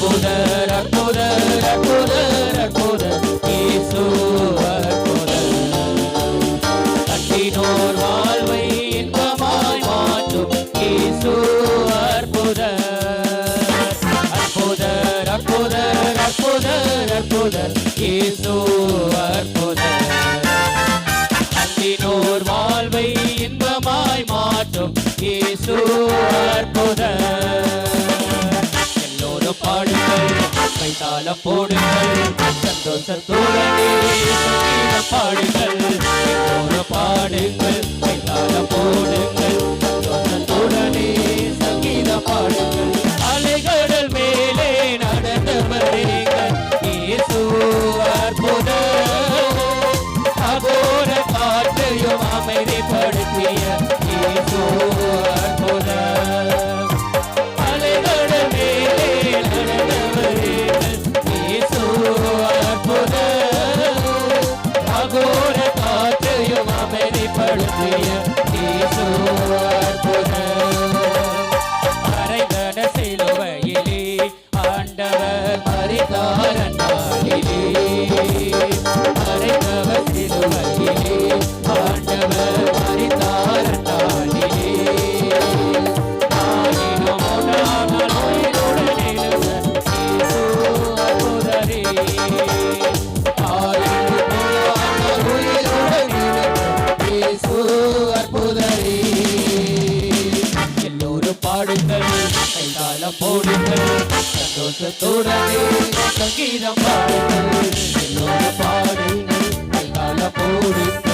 அற்புதர் அற்புதர் அற்புதர் அற்புதர் இயேசு அற்புதர். கட்டினோர் வாழ்வை இன்பமாய் மாற்றும் இயேசு அற்புதர். அற்புதர் அற்புதர் அற்புதர் அற்புதர் இயேசு அற்புதர். கட்டினோர் வாழ்வை இன்பமாய் மாற்றும் இயேசு அற்புதர். எல்லோரும் பாடுங்கள், கைத்தாளம் போடுங்கள், சந்தோஷத்துடனே சங்கீதம் பாடுங்கள். எல்லோரும் பாடுங்கள், கைத்தாளம் போடுங்கள், சந்தோஷத்துடனே சங்கீதம் பாடுங்கள். அலைகடல் மேலே நடந்தவர் நீங்கள் இயேசு அற்புதர். அகோர காற்றையும் அமைதிப்படுத்திய இயேசு அற்புதர். அலைகடல் மேலே நடந்தவர் இயேசு அற்புதர். அகோர காற்றையும் அமைதிப்படுத்திய இயேசு அற்புதர். மறைந்தன சிலுவையிலே ஆண்டவர் மரித்தார் அந்நாளிலே. மறைந்தவர் சிலுவையிலே ஆண்டவர் மரித்தார் அந்நாளிலே. ஆயினும் உணாமல் உயிருடன் எழுந்த இயேசு அற்புதரே. ஆயினும் உணாமல் உயிருடன் எழுந்த இயேசு அற்புதரே. எல்லோரும் பாடுங்கள், கைதாளம் போடுங்கள், சந்தோஷத்துடனே சங்கீதம் பாடுங்கள். எல்லோரும் பாடுங்கள், கைதாளம் போடுங்கள்,